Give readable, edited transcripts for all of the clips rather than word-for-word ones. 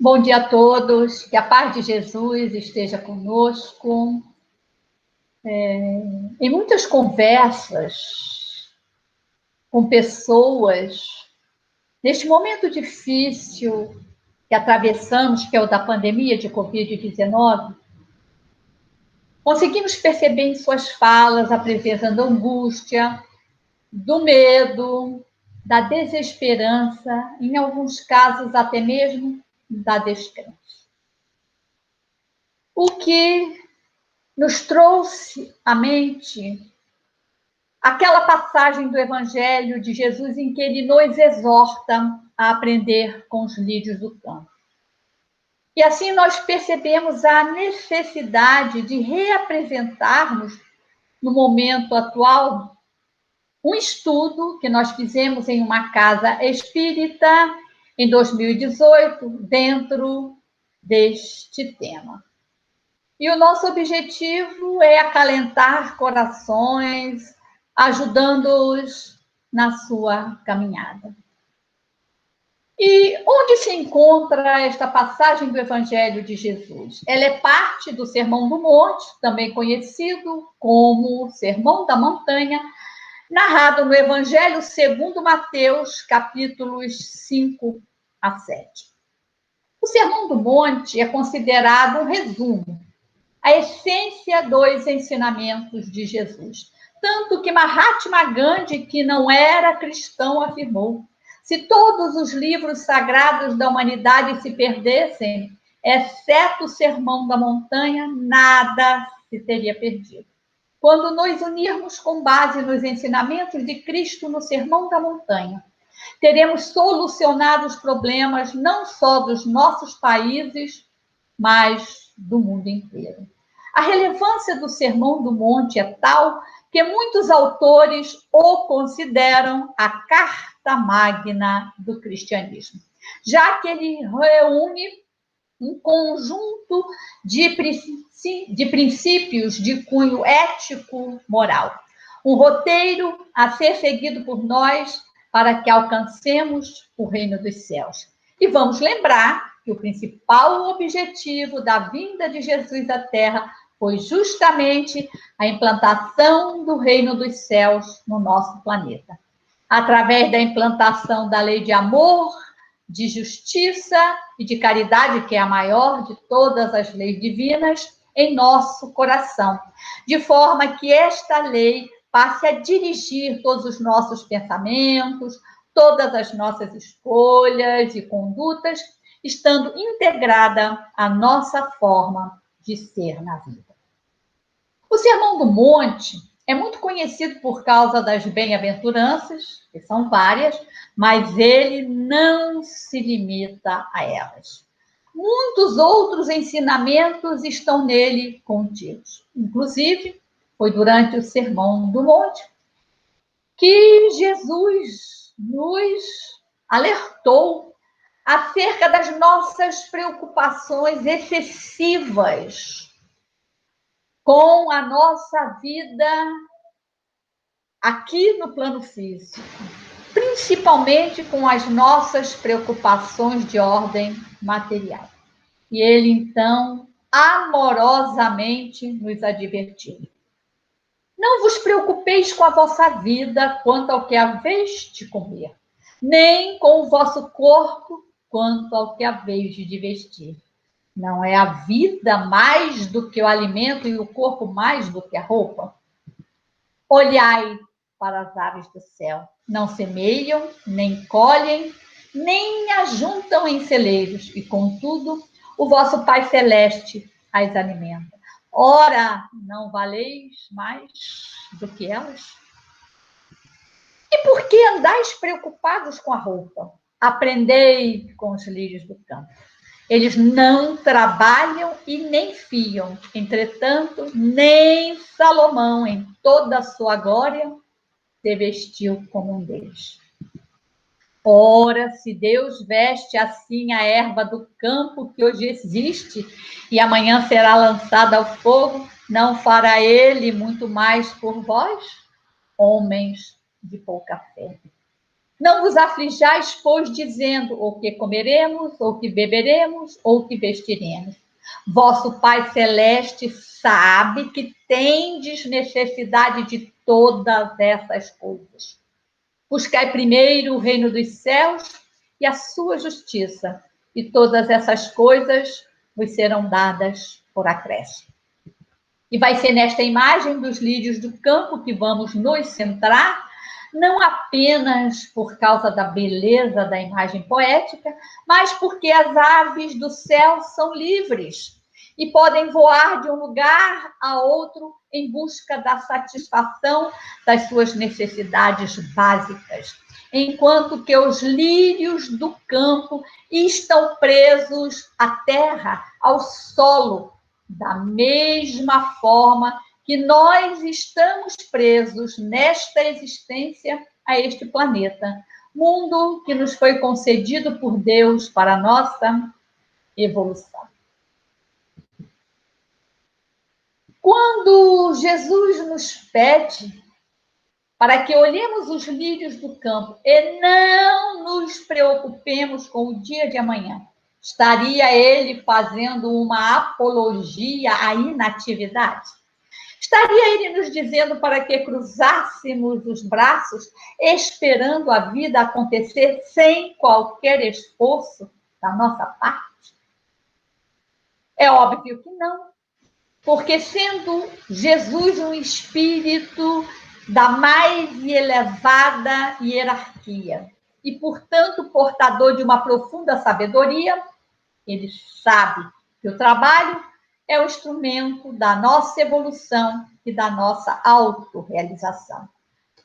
Bom dia a todos, que a paz de Jesus esteja conosco. Em muitas conversas com pessoas, neste momento difícil que atravessamos, que é o da pandemia de Covid-19, conseguimos perceber em suas falas a presença da angústia, do medo, da desesperança, em alguns casos até mesmo da descrença. O que nos trouxe à mente aquela passagem do Evangelho de Jesus em que ele nos exorta a aprender com os lírios do campo. E assim nós percebemos a necessidade de reapresentarmos, no momento atual, um estudo que nós fizemos em uma casa espírita em 2018, dentro deste tema. E o nosso objetivo é acalentar corações, ajudando-os na sua caminhada. E onde se encontra esta passagem do Evangelho de Jesus? Ela é parte do Sermão do Monte, também conhecido como Sermão da Montanha, narrado no Evangelho segundo Mateus, capítulos 5 a 7. O Sermão do Monte é considerado um resumo, a essência dos ensinamentos de Jesus. Tanto que Mahatma Gandhi, que não era cristão, afirmou: se todos os livros sagrados da humanidade se perdessem, exceto o Sermão da Montanha, nada se teria perdido. Quando nos unirmos com base nos ensinamentos de Cristo no Sermão da Montanha, teremos solucionado os problemas não só dos nossos países, mas do mundo inteiro. A relevância do Sermão do Monte é tal que muitos autores o consideram a carta magna do cristianismo, já que ele reúne um conjunto de princípios de cunho ético-moral, um roteiro a ser seguido por nós para que alcancemos o reino dos céus. E vamos lembrar que o principal objetivo da vinda de Jesus à Terra foi justamente a implantação do reino dos céus no nosso planeta. Através da implantação da lei de amor, de justiça e de caridade, que é a maior de todas as leis divinas, em nosso coração. De forma que esta lei passe a dirigir todos os nossos pensamentos, todas as nossas escolhas e condutas, estando integrada à nossa forma de ser na vida. O Sermão do Monte é muito conhecido por causa das bem-aventuranças, que são várias, mas ele não se limita a elas. Muitos outros ensinamentos estão nele contidos. Inclusive, foi durante o Sermão do Monte que Jesus nos alertou acerca das nossas preocupações excessivas com a nossa vida aqui no plano físico, principalmente com as nossas preocupações de ordem material. E ele, então, amorosamente nos advertiu: não vos preocupeis com a vossa vida quanto ao que haveis de comer, nem com o vosso corpo quanto ao que haveis de vestir. Não é a vida mais do que o alimento e o corpo mais do que a roupa? Olhai para as aves do céu. Não semeiam, nem colhem, nem ajuntam em celeiros, e contudo o vosso Pai Celeste as alimenta. Ora, não valeis mais do que elas? E por que andais preocupados com a roupa? Aprendei com os lírios do campo. Eles não trabalham e nem fiam. Entretanto, nem Salomão, em toda a sua glória, se vestiu como um deles. Ora, se Deus veste assim a erva do campo que hoje existe e amanhã será lançada ao fogo, não fará ele muito mais por vós, homens de pouca fé? Não vos aflijais, pois, dizendo, ou que comeremos, ou que beberemos, ou que vestiremos. Vosso Pai Celeste sabe que tendes necessidade de todas essas coisas. Buscai primeiro o reino dos céus e a sua justiça, e todas essas coisas vos serão dadas por acréscimo. E vai ser nesta imagem dos lírios do campo que vamos nos centrar, não apenas por causa da beleza da imagem poética, mas porque as aves do céu são livres e podem voar de um lugar a outro em busca da satisfação das suas necessidades básicas, enquanto que os lírios do campo estão presos à terra, ao solo, da mesma forma que nós estamos presos nesta existência a este planeta, mundo que nos foi concedido por Deus para a nossa evolução. Quando Jesus nos pede para que olhemos os lírios do campo e não nos preocupemos com o dia de amanhã, estaria ele fazendo uma apologia à inatividade? Estaria ele nos dizendo para que cruzássemos os braços, esperando a vida acontecer sem qualquer esforço da nossa parte? É óbvio que não, porque sendo Jesus um espírito da mais elevada hierarquia e, portanto, portador de uma profunda sabedoria, ele sabe que o trabalho é o instrumento da nossa evolução e da nossa autorrealização.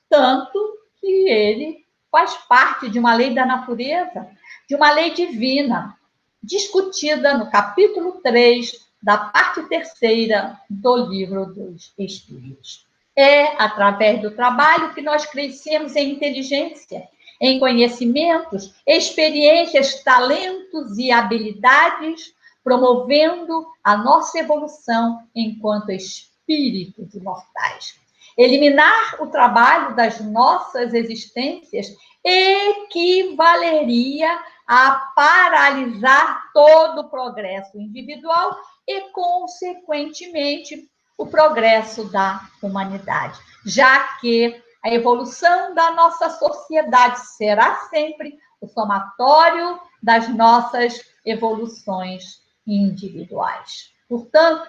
Tanto que ele faz parte de uma lei da natureza, de uma lei divina, discutida no capítulo 3 da parte 3ª do Livro dos Espíritos. É através do trabalho que nós crescemos em inteligência, em conhecimentos, experiências, talentos e habilidades, promovendo a nossa evolução enquanto espíritos imortais. Eliminar o trabalho das nossas existências equivaleria a paralisar todo o progresso individual e, consequentemente, o progresso da humanidade, já que a evolução da nossa sociedade será sempre o somatório das nossas evoluções individuais. Portanto,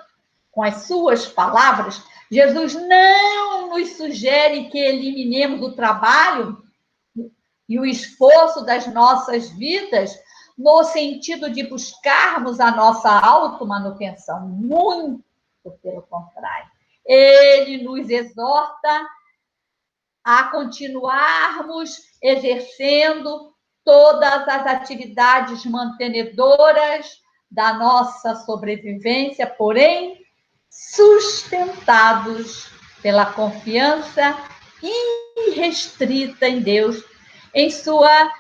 com as suas palavras, Jesus não nos sugere que eliminemos o trabalho e o esforço das nossas vidas no sentido de buscarmos a nossa automanutenção. Muito pelo contrário. Ele nos exorta a continuarmos exercendo todas as atividades mantenedoras da nossa sobrevivência, porém, sustentados pela confiança irrestrita em Deus, em sua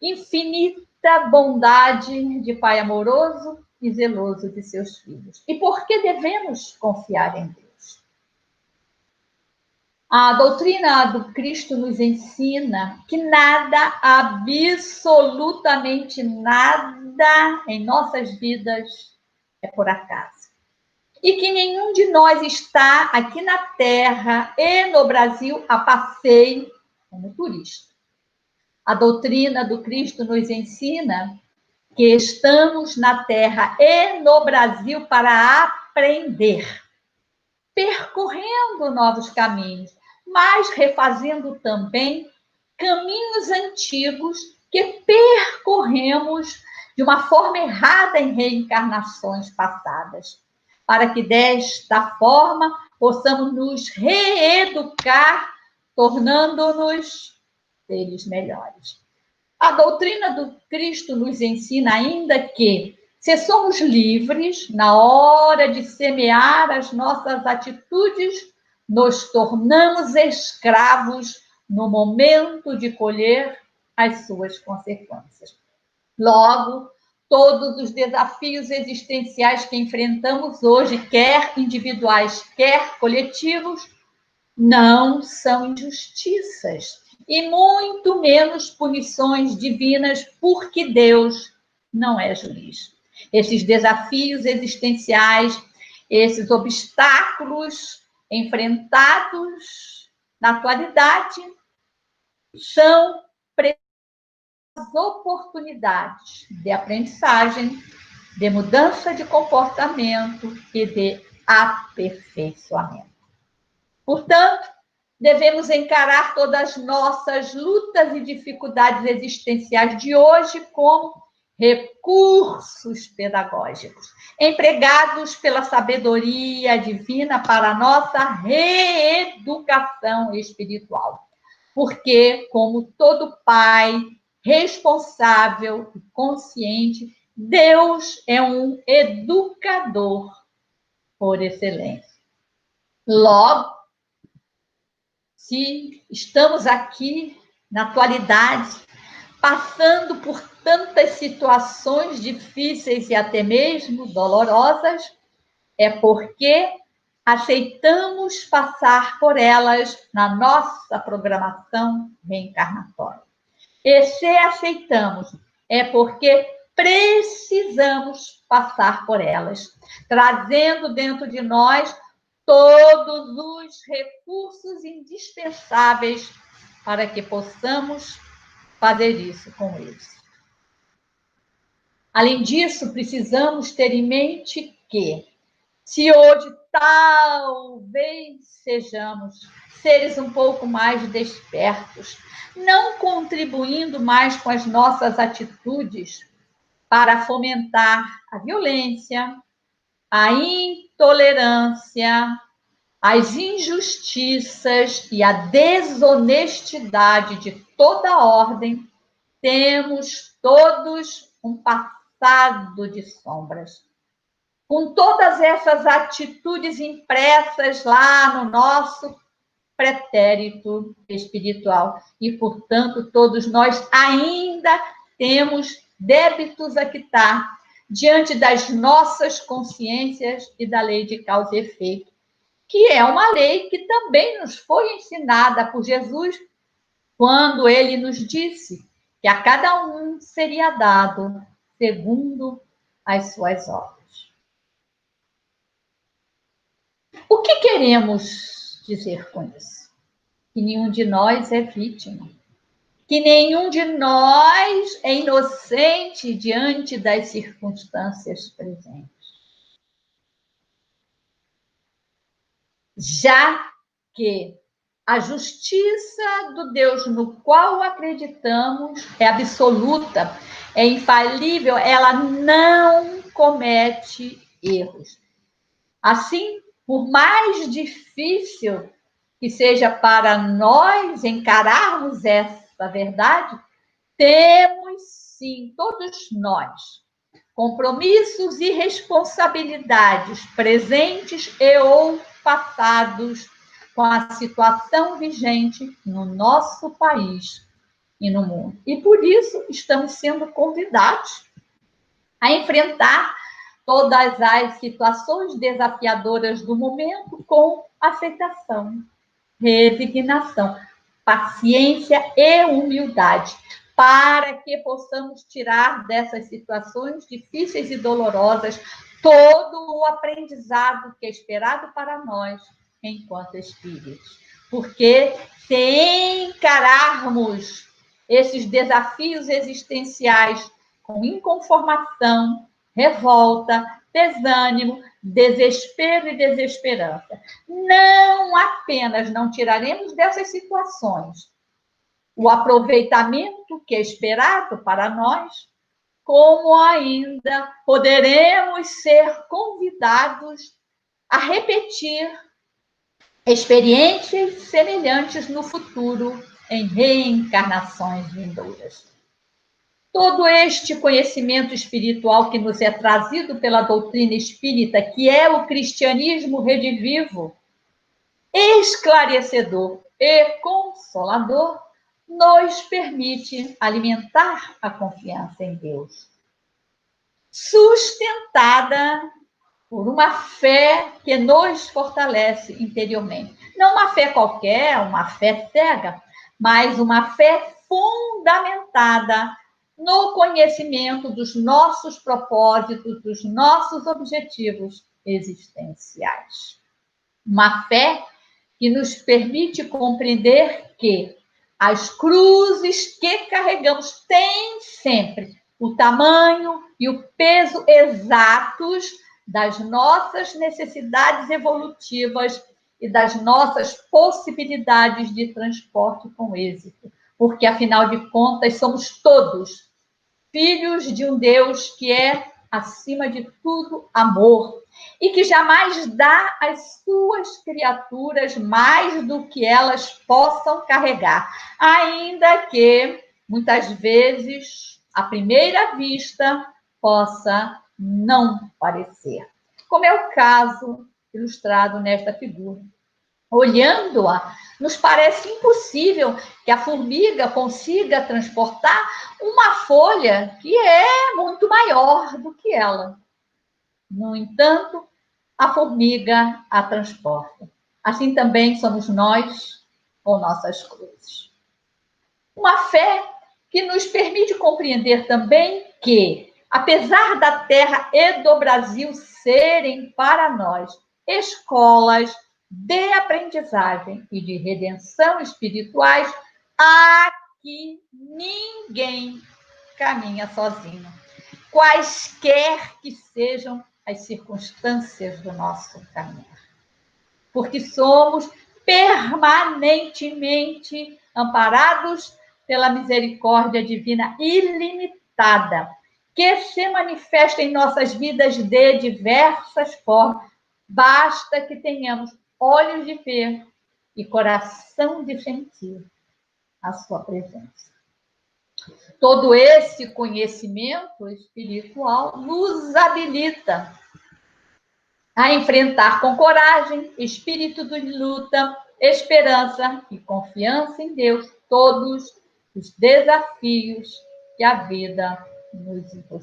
infinita bondade de Pai amoroso e zeloso de seus filhos. E por que devemos confiar em Deus? A doutrina do Cristo nos ensina que nada, absolutamente nada em nossas vidas é por acaso. E que nenhum de nós está aqui na Terra e no Brasil a passeio como turista. A doutrina do Cristo nos ensina que estamos na Terra e no Brasil para aprender, percorrendo novos caminhos, mas refazendo também caminhos antigos que percorremos de uma forma errada em reencarnações passadas, para que desta forma possamos nos reeducar, tornando-nos seres melhores. A doutrina do Cristo nos ensina ainda que, se somos livres, na hora de semear as nossas atitudes, nos tornamos escravos no momento de colher as suas consequências. Logo, todos os desafios existenciais que enfrentamos hoje, quer individuais, quer coletivos, não são injustiças, e muito menos punições divinas, porque Deus não é juiz. Esses desafios existenciais, esses obstáculos enfrentados na atualidade, são oportunidades de aprendizagem, de mudança de comportamento e de aperfeiçoamento. Portanto, devemos encarar todas as nossas lutas e dificuldades existenciais de hoje como recursos pedagógicos, empregados pela sabedoria divina para a nossa reeducação espiritual. Porque, como todo pai responsável e consciente, Deus é um educador por excelência. Logo, se estamos aqui na atualidade, passando por tantas situações difíceis e até mesmo dolorosas, é porque aceitamos passar por elas na nossa programação reencarnatória. E se aceitamos, é porque precisamos passar por elas, trazendo dentro de nós todos os recursos indispensáveis para que possamos fazer isso com eles. Além disso, precisamos ter em mente que, se hoje talvez sejamos seres um pouco mais despertos, não contribuindo mais com as nossas atitudes para fomentar a violência, a intolerância, as injustiças e a desonestidade de toda ordem, temos todos um passado de sombras. Com todas essas atitudes impressas lá no nosso pretérito espiritual. E, portanto, todos nós ainda temos débitos a quitar diante das nossas consciências e da lei de causa e efeito, que é uma lei que também nos foi ensinada por Jesus quando ele nos disse que a cada um seria dado segundo as suas obras. O que queremos dizer com isso? Que nenhum de nós é vítima, que nenhum de nós é inocente diante das circunstâncias presentes. Já que a justiça do Deus no qual acreditamos é absoluta, é infalível, ela não comete erros. Assim, por mais difícil que seja para nós encararmos essa verdade, temos sim, todos nós, compromissos e responsabilidades presentes e ou passados com a situação vigente no nosso país e no mundo. E por isso estamos sendo convidados a enfrentar todas as situações desafiadoras do momento com aceitação, resignação, paciência e humildade, para que possamos tirar dessas situações difíceis e dolorosas todo o aprendizado que é esperado para nós enquanto espíritos. Porque se encararmos esses desafios existenciais com inconformação, revolta, desânimo, desespero e desesperança, não apenas não tiraremos dessas situações o aproveitamento que é esperado para nós, como ainda poderemos ser convidados a repetir experiências semelhantes no futuro em reencarnações vindouras. Todo este conhecimento espiritual que nos é trazido pela doutrina espírita, que é o cristianismo redivivo, esclarecedor e consolador, nos permite alimentar a confiança em Deus, sustentada por uma fé que nos fortalece interiormente. Não uma fé qualquer, uma fé cega, mas uma fé fundamentada no conhecimento dos nossos propósitos, dos nossos objetivos existenciais. Uma fé que nos permite compreender que as cruzes que carregamos têm sempre o tamanho e o peso exatos das nossas necessidades evolutivas e das nossas possibilidades de transporte com êxito. Porque, afinal de contas, somos todos filhos de um Deus que é, acima de tudo, amor, e que jamais dá às suas criaturas mais do que elas possam carregar, ainda que, muitas vezes, à primeira vista, possa não parecer. Como é o caso ilustrado nesta figura. Olhando-a, nos parece impossível que a formiga consiga transportar uma folha que é muito maior do que ela. No entanto, a formiga a transporta. Assim também somos nós com nossas cruzes. Uma fé que nos permite compreender também que, apesar da Terra e do Brasil serem para nós escolas de aprendizagem e de redenção espirituais, aqui ninguém caminha sozinho, quaisquer que sejam as circunstâncias do nosso caminho. Porque somos permanentemente amparados pela misericórdia divina ilimitada, que se manifesta em nossas vidas de diversas formas. Basta que tenhamos olhos de ver e coração de sentir a sua presença. Todo esse conhecimento espiritual nos habilita a enfrentar com coragem, espírito de luta, esperança e confiança em Deus todos os desafios que a vida nos impõe.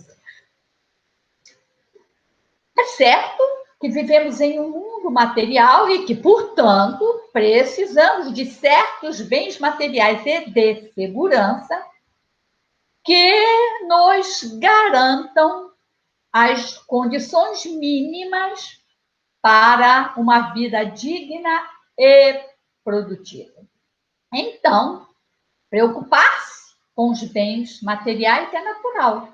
É certo que vivemos em um mundo material e que, portanto, precisamos de certos bens materiais e de segurança que nos garantam as condições mínimas para uma vida digna e produtiva. Então, preocupar-se com os bens materiais é natural.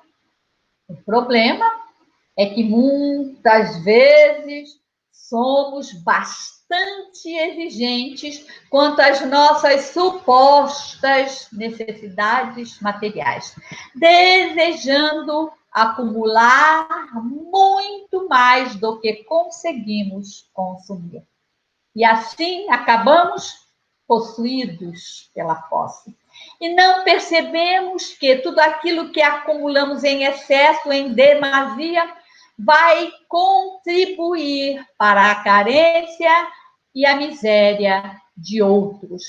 O problema é que muitas vezes somos bastante exigentes quanto às nossas supostas necessidades materiais, desejando acumular muito mais do que conseguimos consumir. E assim acabamos possuídos pela posse. E não percebemos que tudo aquilo que acumulamos em excesso, em demasia, vai contribuir para a carência e a miséria de outros.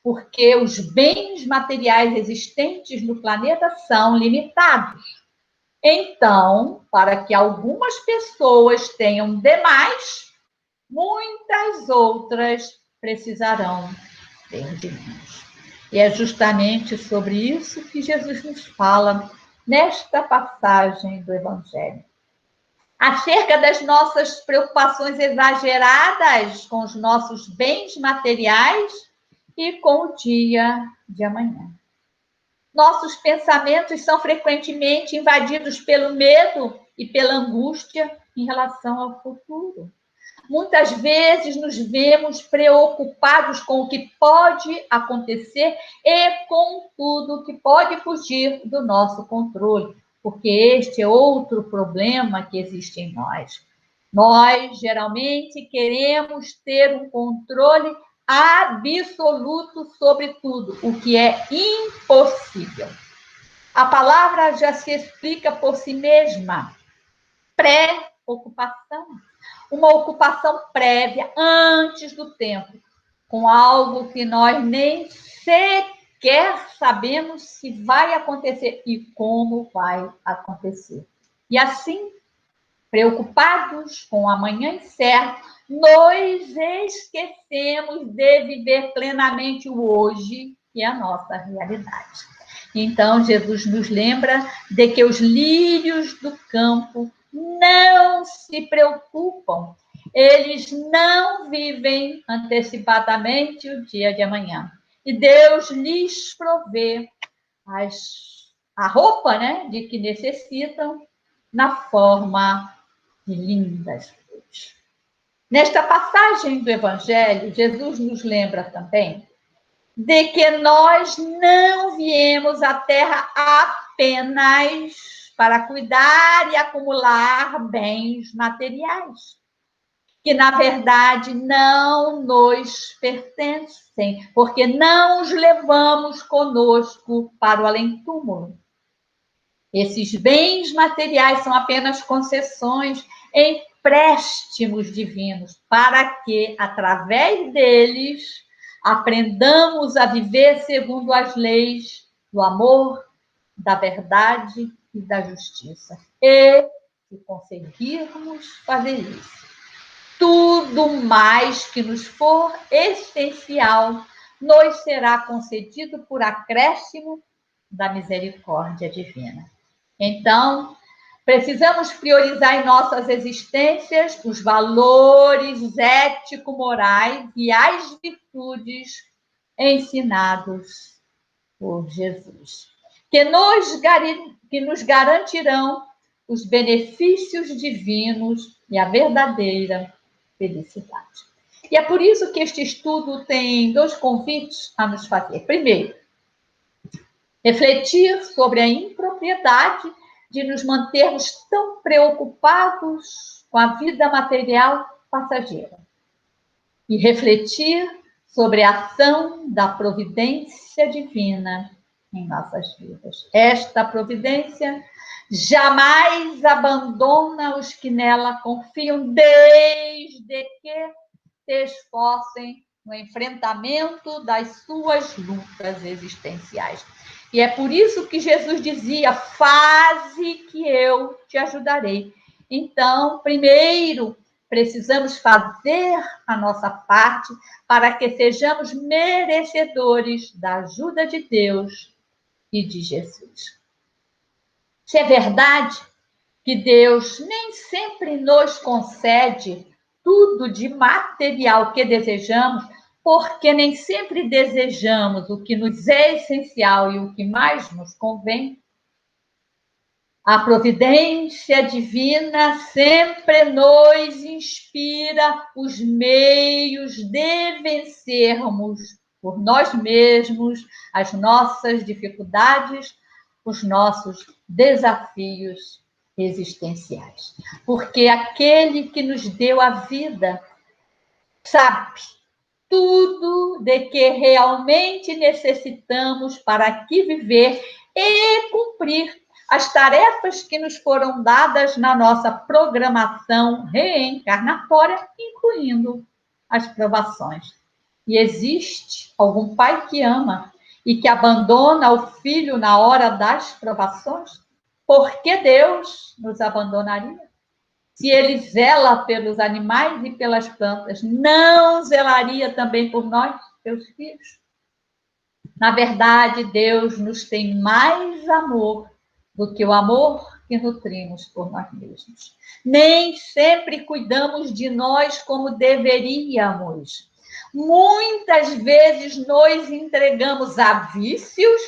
Porque os bens materiais existentes no planeta são limitados. Então, para que algumas pessoas tenham demais, muitas outras precisarão ter de menos. E é justamente sobre isso que Jesus nos fala nesta passagem do Evangelho. Acerca das nossas preocupações exageradas com os nossos bens materiais e com o dia de amanhã. Nossos pensamentos são frequentemente invadidos pelo medo e pela angústia em relação ao futuro. Muitas vezes nos vemos preocupados com o que pode acontecer e com tudo que pode fugir do nosso controle, porque este é outro problema que existe em nós. Nós, geralmente, queremos ter um controle absoluto sobre tudo, o que é impossível. A palavra já se explica por si mesma. Pré-ocupação. Uma ocupação prévia, antes do tempo, com algo que nós nem sequer sabemos se vai acontecer e como vai acontecer. E assim, preocupados com o amanhã incerto, nos esquecemos de viver plenamente o hoje e a nossa realidade. Então, Jesus nos lembra de que os lírios do campo não se preocupam, eles não vivem antecipadamente o dia de amanhã. E Deus lhes provê a roupa, né, de que necessitam na forma de lindas flores. Nesta passagem do Evangelho, Jesus nos lembra também de que nós não viemos à Terra apenas para cuidar e acumular bens materiais, que, na verdade, não nos pertencem, porque não os levamos conosco para o além-túmulo. Esses bens materiais são apenas concessões, empréstimos divinos, para que, através deles, aprendamos a viver segundo as leis do amor, da verdade e da justiça. E, se conseguirmos fazer isso, tudo mais que nos for essencial nos será concedido por acréscimo da misericórdia divina. Então, precisamos priorizar em nossas existências os valores ético-morais e as virtudes ensinados por Jesus, que nos garantirão os benefícios divinos e a verdadeira felicidade. E é por isso que este estudo tem 2 convites a nos fazer. Primeiro, refletir sobre a impropriedade de nos mantermos tão preocupados com a vida material passageira. E refletir sobre a ação da providência divina em nossas vidas. Esta providência jamais abandona os que nela confiam, desde que se esforcem no enfrentamento das suas lutas existenciais. E é por isso que Jesus dizia: faze que eu te ajudarei. Então, primeiro, precisamos fazer a nossa parte para que sejamos merecedores da ajuda de Deus e de Jesus. Se é verdade que Deus nem sempre nos concede tudo de material que desejamos, porque nem sempre desejamos o que nos é essencial e o que mais nos convém, a providência divina sempre nos inspira os meios de vencermos por nós mesmos as nossas dificuldades, os nossos desafios existenciais. Porque aquele que nos deu a vida sabe tudo de que realmente necessitamos para aqui viver e cumprir as tarefas que nos foram dadas na nossa programação reencarnatória, incluindo as provações. E existe algum pai que ama e que abandona o filho na hora das provações? Por que Deus nos abandonaria? Se ele zela pelos animais e pelas plantas, não zelaria também por nós, seus filhos? Na verdade, Deus nos tem mais amor do que o amor que nutrimos por nós mesmos. Nem sempre cuidamos de nós como deveríamos. Muitas vezes nos entregamos a vícios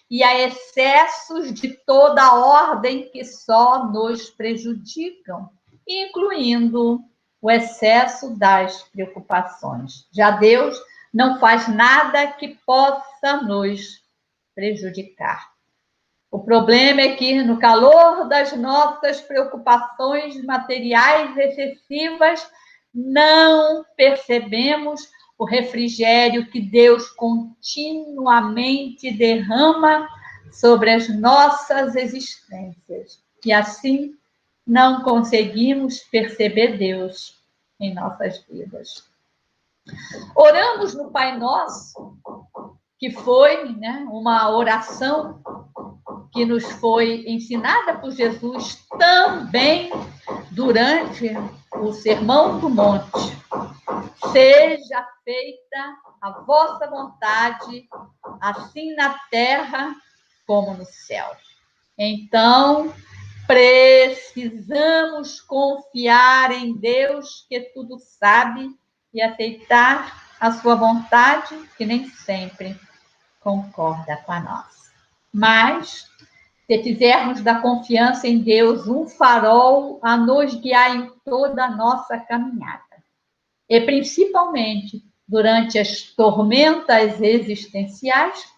e a excessos de toda ordem que só nos prejudicam, incluindo o excesso das preocupações. Já Deus não faz nada que possa nos prejudicar. O problema é que, no calor das nossas preocupações materiais excessivas, não percebemos o refrigério que Deus continuamente derrama sobre as nossas existências. E assim, não conseguimos perceber Deus em nossas vidas. Oramos no Pai Nosso, que foi, uma oração que nos foi ensinada por Jesus também durante o Sermão do Monte. Seja feita a vossa vontade, assim na terra como no céu. Então, precisamos confiar em Deus, que tudo sabe, e aceitar a sua vontade, que nem sempre concorda com a nossa. Mas, se fizermos da confiança em Deus um farol a nos guiar em toda a nossa caminhada, e principalmente durante as tormentas existenciais,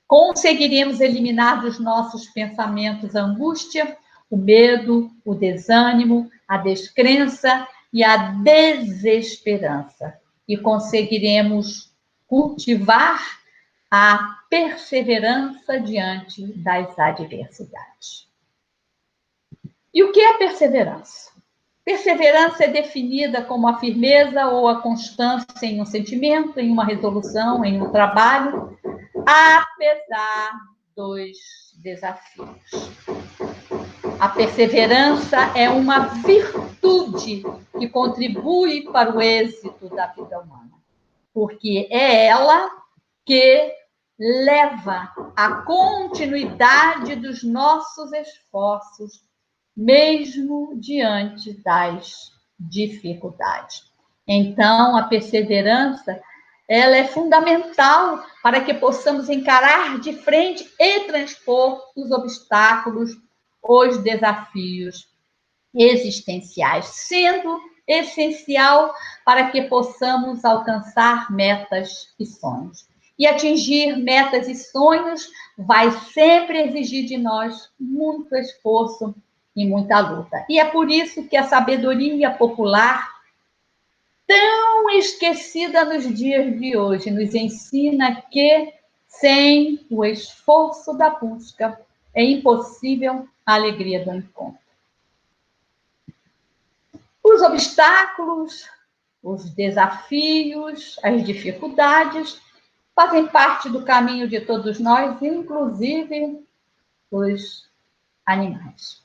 conseguiremos eliminar dos nossos pensamentos a angústia, o medo, o desânimo, a descrença e a desesperança. E conseguiremos cultivar a perseverança diante das adversidades. E o que é perseverança? Perseverança é definida como a firmeza ou a constância em um sentimento, em uma resolução, em um trabalho, apesar dos desafios. A perseverança é uma virtude que contribui para o êxito da vida humana, porque é ela que leva à continuidade dos nossos esforços, mesmo diante das dificuldades. Então, a perseverança, ela é fundamental para que possamos encarar de frente e transpor os obstáculos, os desafios existenciais, sendo essencial para que possamos alcançar metas e sonhos. E atingir metas e sonhos vai sempre exigir de nós muito esforço e muita luta. E é por isso que a sabedoria popular, tão esquecida nos dias de hoje, nos ensina que sem o esforço da busca é impossível a alegria do encontro. Os obstáculos, os desafios, as dificuldades fazem parte do caminho de todos nós, inclusive os animais.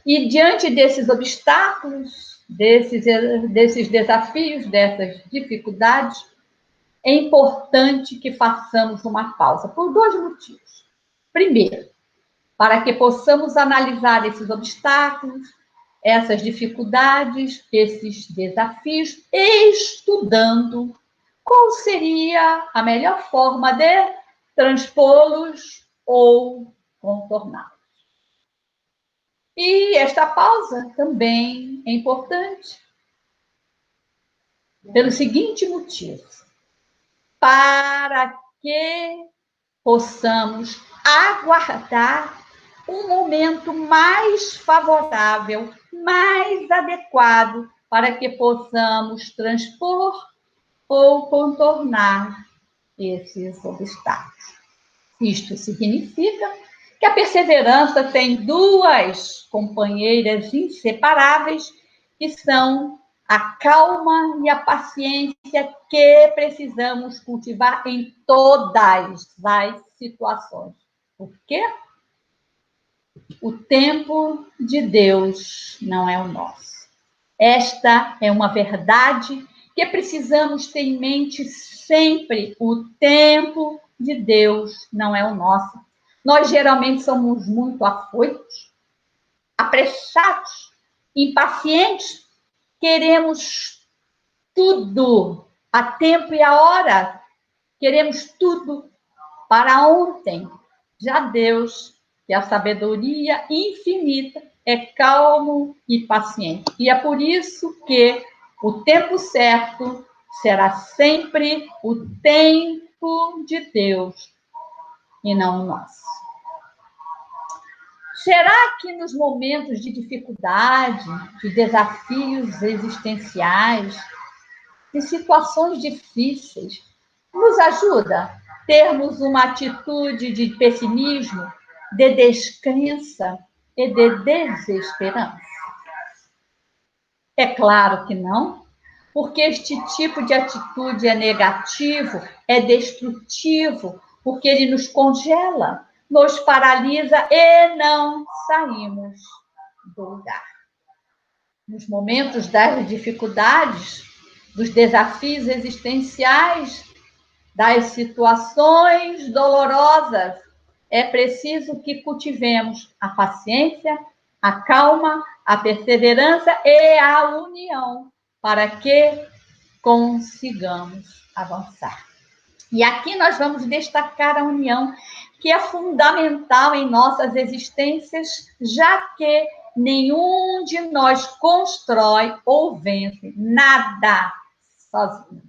E diante desses obstáculos, desses desafios, dessas dificuldades, é importante que façamos uma pausa, por dois motivos. Primeiro, para que possamos analisar esses obstáculos, essas dificuldades, esses desafios, estudando qual seria a melhor forma de transpô-los ou contorná-los. E esta pausa também é importante pelo seguinte motivo: para que possamos aguardar um momento mais favorável, mais adequado, para que possamos transpor ou contornar esses obstáculos. Isto significa que a perseverança tem duas companheiras inseparáveis, que são a calma e a paciência, que precisamos cultivar em todas as situações. Por quê? O tempo de Deus não é o nosso. Esta é uma verdade que precisamos ter em mente sempre. O tempo de Deus não é o nosso. Nós geralmente somos muito afoitos, apressados, impacientes, queremos tudo a tempo e a hora, queremos tudo para ontem. Já Deus, que é a sabedoria infinita, é calmo e paciente. E é por isso que o tempo certo será sempre o tempo de Deus e não o nosso. Será que nos momentos de dificuldade, de desafios existenciais, de situações difíceis, nos ajuda termos uma atitude de pessimismo, de descrença e de desesperança? É claro que não, porque este tipo de atitude é negativo, é destrutivo, porque ele nos congela, nos paralisa e não saímos do lugar. Nos momentos das dificuldades, dos desafios existenciais, das situações dolorosas, é preciso que cultivemos a paciência, a calma, a perseverança e a união, para que consigamos avançar. E aqui nós vamos destacar a união, que é fundamental em nossas existências, já que nenhum de nós constrói ou vence nada sozinho.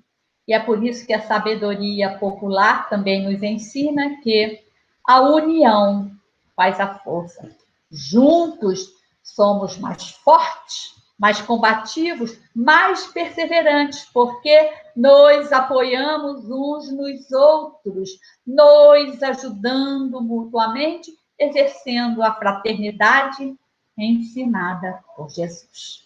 E é por isso que a sabedoria popular também nos ensina que a união faz a força. Juntos somos mais fortes, mais combativos, mais perseverantes, porque nos apoiamos uns nos outros, nos ajudando mutuamente, exercendo a fraternidade ensinada por Jesus.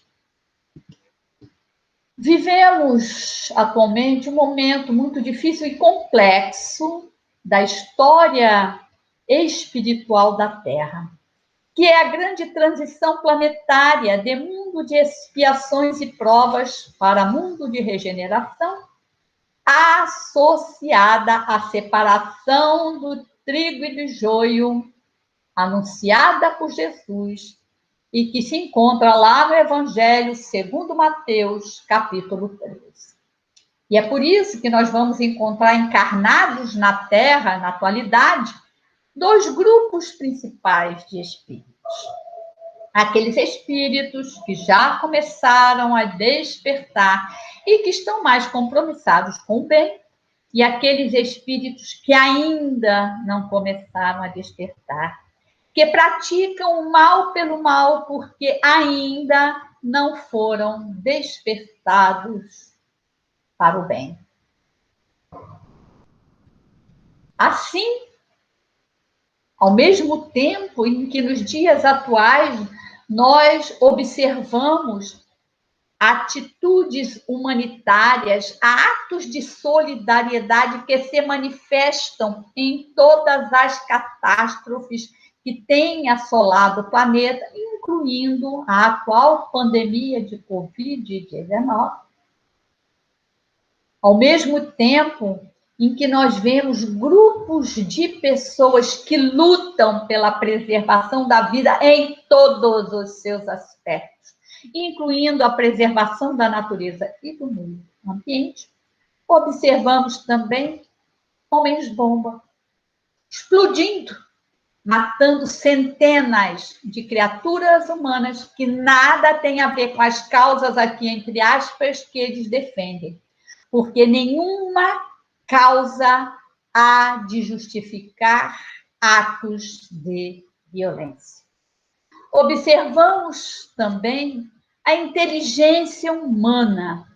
Vivemos atualmente um momento muito difícil e complexo da história espiritual da Terra, que é a grande transição planetária de mundo de expiações e provas para mundo de regeneração, associada à separação do trigo e do joio, anunciada por Jesus, e que se encontra lá no Evangelho segundo Mateus, capítulo 13. E é por isso que nós vamos encontrar encarnados na Terra, na atualidade, dois grupos principais de espíritos. Aqueles espíritos que já começaram a despertar e que estão mais compromissados com o bem, e aqueles espíritos que ainda não começaram a despertar, que praticam o mal pelo mal porque ainda não foram despertados para o bem. Assim, ao mesmo tempo em que nos dias atuais nós observamos atitudes humanitárias, atos de solidariedade que se manifestam em todas as catástrofes que têm assolado o planeta, incluindo a atual pandemia de Covid-19. Ao mesmo tempo em que nós vemos grupos de pessoas que lutam pela preservação da vida em todos os seus aspectos, incluindo a preservação da natureza e do meio ambiente, observamos também homens-bomba explodindo, matando centenas de criaturas humanas que nada tem a ver com as causas aqui, entre aspas, que eles defendem. Porque nenhuma causa há de justificar atos de violência. Observamos também a inteligência humana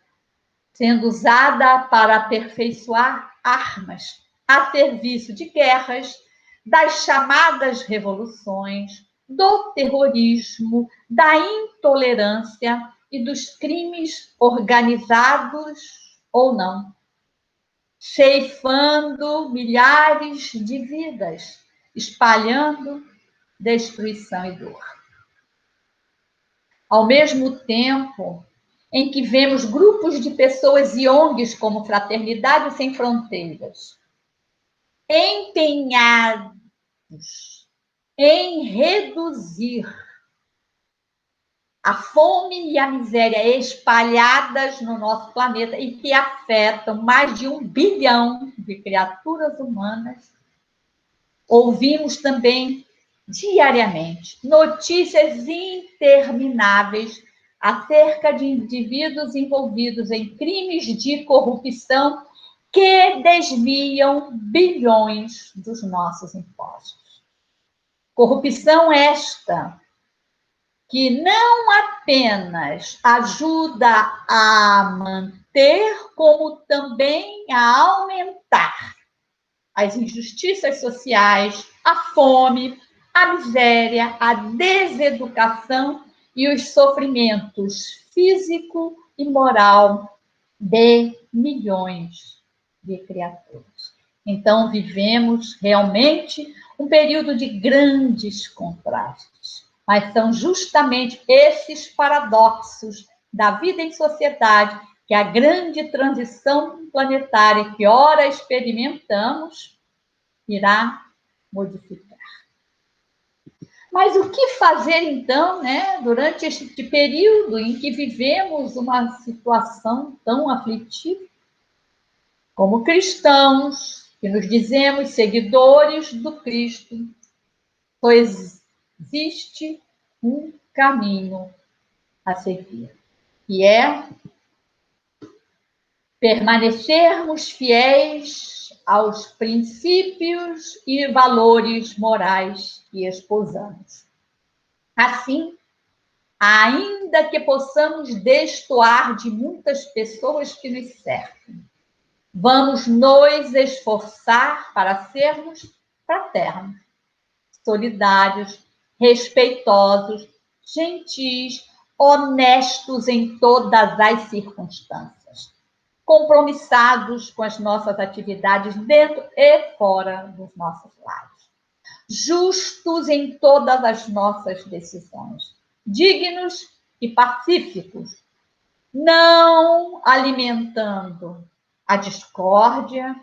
sendo usada para aperfeiçoar armas a serviço de guerras, das chamadas revoluções, do terrorismo, da intolerância e dos crimes organizados ou não, ceifando milhares de vidas, espalhando destruição e dor. Ao mesmo tempo em que vemos grupos de pessoas e ONGs como Fraternidade Sem Fronteiras, empenhados em reduzir a fome e a miséria espalhadas no nosso planeta e que afetam mais de 1 bilhão de criaturas humanas, ouvimos também diariamente notícias intermináveis acerca de indivíduos envolvidos em crimes de corrupção que desviam bilhões dos nossos impostos. Corrupção esta que não apenas ajuda a manter, como também a aumentar as injustiças sociais, a fome, a miséria, a deseducação e os sofrimentos físico e moral de milhões de criaturas. Então, vivemos realmente um período de grandes contrastes, mas são justamente esses paradoxos da vida em sociedade que a grande transição planetária que ora experimentamos irá modificar. Mas o que fazer, então, né, durante este período em que vivemos uma situação tão aflitiva? Como cristãos, que nos dizemos seguidores do Cristo, pois existe um caminho a seguir, que é permanecermos fiéis aos princípios e valores morais que esposamos. Assim, ainda que possamos destoar de muitas pessoas que nos cercam, vamos nos esforçar para sermos fraternos, solidários, respeitosos, gentis, honestos em todas as circunstâncias, compromissados com as nossas atividades dentro e fora dos nossos lares, justos em todas as nossas decisões, dignos e pacíficos, não alimentando a discórdia,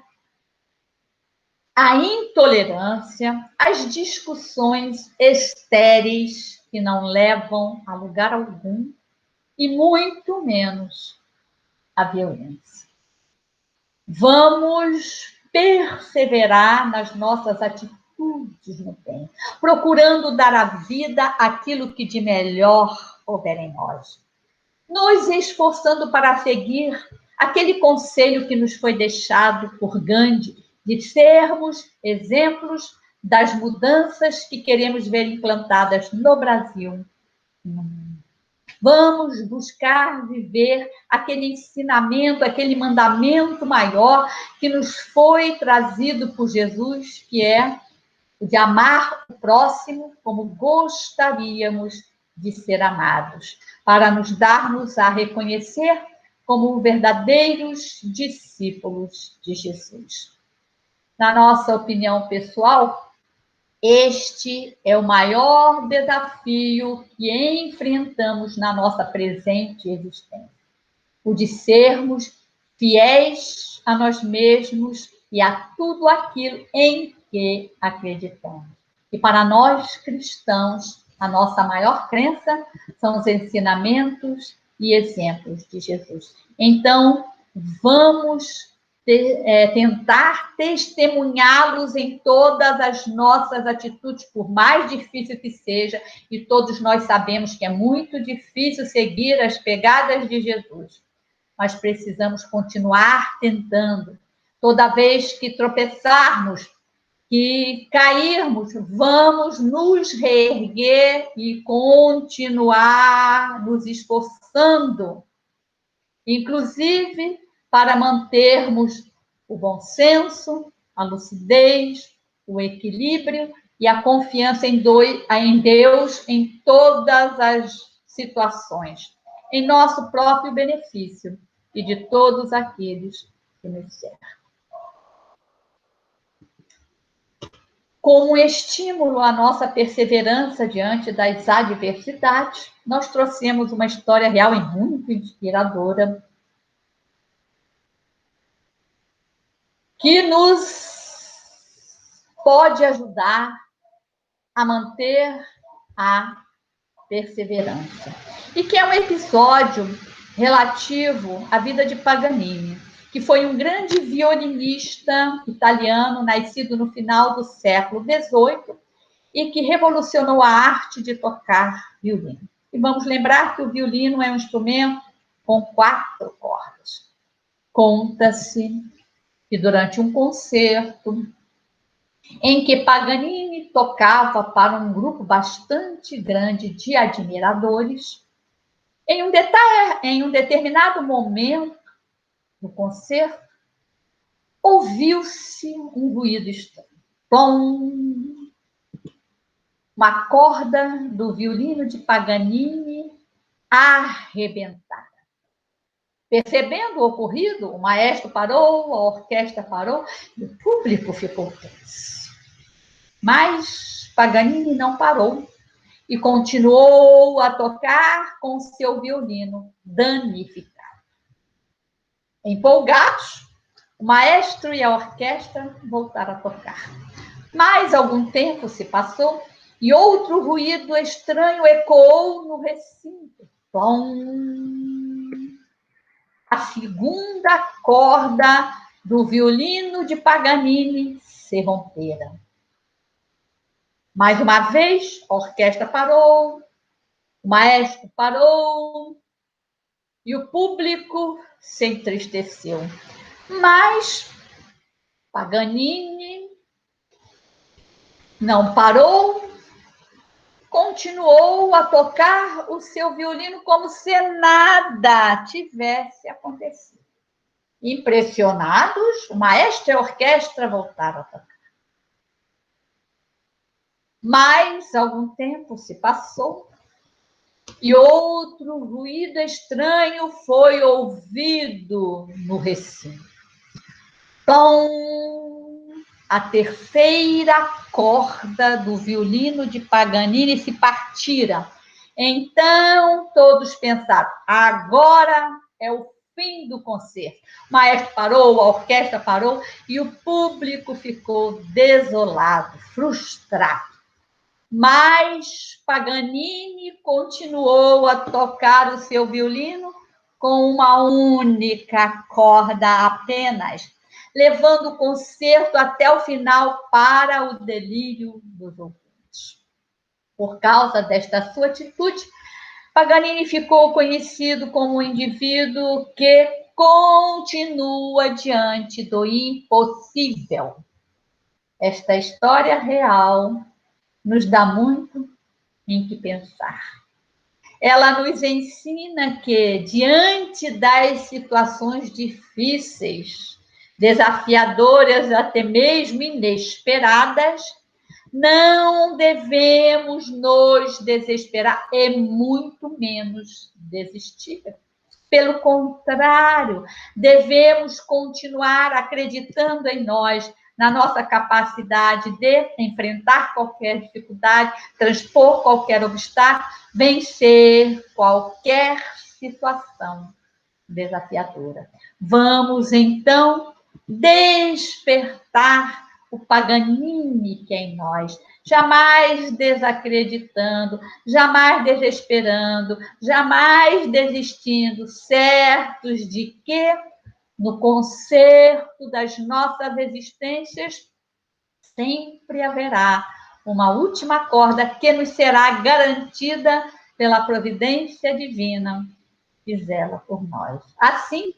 a intolerância, as discussões estéreis que não levam a lugar algum e muito menos a violência. Vamos perseverar nas nossas atitudes no bem, procurando dar à vida aquilo que de melhor houver em nós, nos esforçando para seguir aquele conselho que nos foi deixado por Gandhi, de sermos exemplos das mudanças que queremos ver implantadas no Brasil. Vamos buscar viver aquele ensinamento, aquele mandamento maior que nos foi trazido por Jesus, que é o de amar o próximo como gostaríamos de ser amados, para nos darmos a reconhecer como verdadeiros discípulos de Jesus. Na nossa opinião pessoal, este é o maior desafio que enfrentamos na nossa presente existência, o de sermos fiéis a nós mesmos e a tudo aquilo em que acreditamos. E para nós cristãos, a nossa maior crença são os ensinamentos e exemplos de Jesus. Então, vamos tentar testemunhá-los em todas as nossas atitudes, por mais difícil que seja, e todos nós sabemos que é muito difícil seguir as pegadas de Jesus, mas precisamos continuar tentando. Toda vez que tropeçarmos, que cairmos, vamos nos reerguer e continuar nos esforçando, inclusive para mantermos o bom senso, a lucidez, o equilíbrio e a confiança em Deus em todas as situações, em nosso próprio benefício e de todos aqueles que nos cercam. Como estímulo à nossa perseverança diante das adversidades, nós trouxemos uma história real e muito inspiradora que nos pode ajudar a manter a perseverança. E que é um episódio relativo à vida de Paganini, que foi um grande violinista italiano, nascido no final do século XVIII, e que revolucionou a arte de tocar violino. E vamos lembrar que o violino é um instrumento com 4 cordas. Conta-se que durante um concerto em que Paganini tocava para um grupo bastante grande de admiradores, em um determinado momento do concerto, ouviu-se um ruído estranho. Plom! Uma corda do violino de Paganini arrebentada. Percebendo o ocorrido, o maestro parou, a orquestra parou e o público ficou tenso. Mas Paganini não parou e continuou a tocar com seu violino danificado. Empolgados, o maestro e a orquestra voltaram a tocar. Mas algum tempo se passou e outro ruído estranho ecoou no recinto. Tom! A segunda corda do violino de Paganini se rompera. Mais uma vez, a orquestra parou, o maestro parou e o público se entristeceu. Mas Paganini não parou, continuou a tocar o seu violino como se nada tivesse acontecido. Impressionados, o maestro e a orquestra voltaram a tocar. Mas algum tempo se passou e outro ruído estranho foi ouvido no recinto. Tom! A terceira corda do violino de Paganini se partira. Então todos pensaram: agora é o fim do concerto. O maestro parou, a orquestra parou e o público ficou desolado, frustrado. Mas Paganini continuou a tocar o seu violino com uma única corda apenas, levando o concerto até o final para o delírio dos ouvintes. Por causa desta sua atitude, Paganini ficou conhecido como um indivíduo que continua diante do impossível. Esta história real nos dá muito em que pensar. Ela nos ensina que, diante das situações difíceis, desafiadoras, até mesmo inesperadas, não devemos nos desesperar e muito menos desistir. Pelo contrário, devemos continuar acreditando em nós, na nossa capacidade de enfrentar qualquer dificuldade, transpor qualquer obstáculo, vencer qualquer situação desafiadora. Vamos, então, despertar o Paganini que é em nós, jamais desacreditando, jamais desesperando, jamais desistindo, certos de que no concerto das nossas existências sempre haverá uma última corda que nos será garantida pela providência divina que zela por nós. Assim,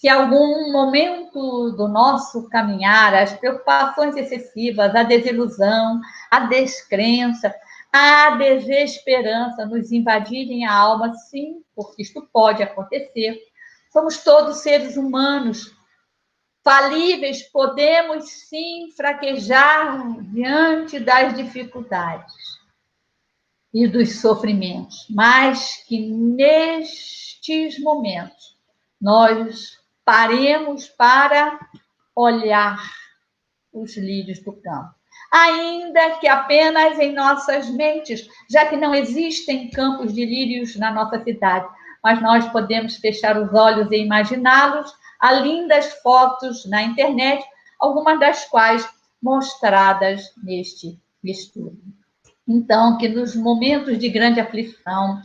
se algum momento do nosso caminhar, as preocupações excessivas, a desilusão, a descrença, a desesperança nos invadirem a alma, sim, porque isto pode acontecer. Somos todos seres humanos, falíveis, podemos sim fraquejar diante das dificuldades e dos sofrimentos, mas que nestes momentos nós paremos para olhar os lírios do campo, ainda que apenas em nossas mentes, já que não existem campos de lírios na nossa cidade, mas nós podemos fechar os olhos e imaginá-los. Há lindas fotos na internet, algumas das quais mostradas neste estudo. Então, que nos momentos de grande aflição,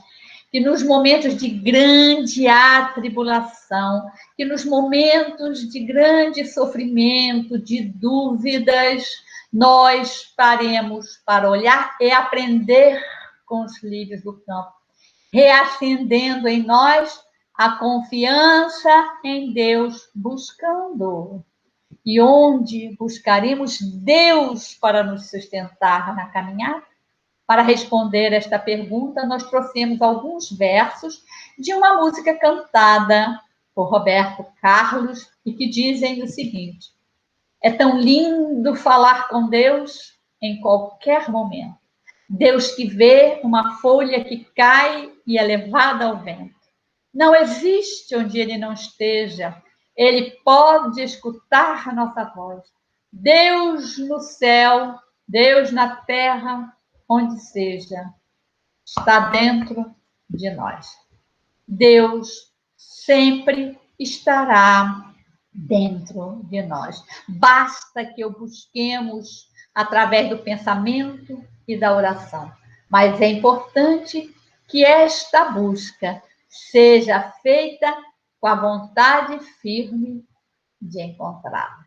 que nos momentos de grande atribulação, que nos momentos de grande sofrimento, de dúvidas, nós paremos para olhar e aprender com os lírios do campo, reacendendo em nós a confiança em Deus, buscando. E onde buscaremos Deus para nos sustentar na caminhada? Para responder esta pergunta, nós trouxemos alguns versos de uma música cantada por Roberto Carlos e que dizem o seguinte: é tão lindo falar com Deus em qualquer momento. Deus que vê uma folha que cai e é levada ao vento. Não existe onde ele não esteja. Ele pode escutar a nossa voz. Deus no céu, Deus na terra, onde seja, está dentro de nós. Deus sempre estará dentro de nós. Basta que o busquemos através do pensamento e da oração. Mas é importante que esta busca seja feita com a vontade firme de encontrar.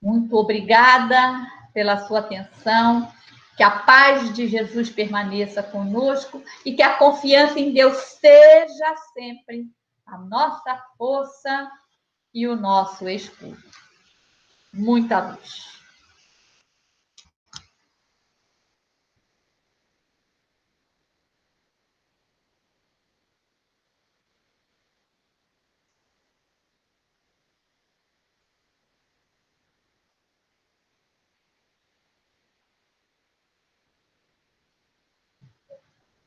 Muito obrigada pela sua atenção. Que a paz de Jesus permaneça conosco e que a confiança em Deus seja sempre a nossa força e o nosso escudo. Muita luz.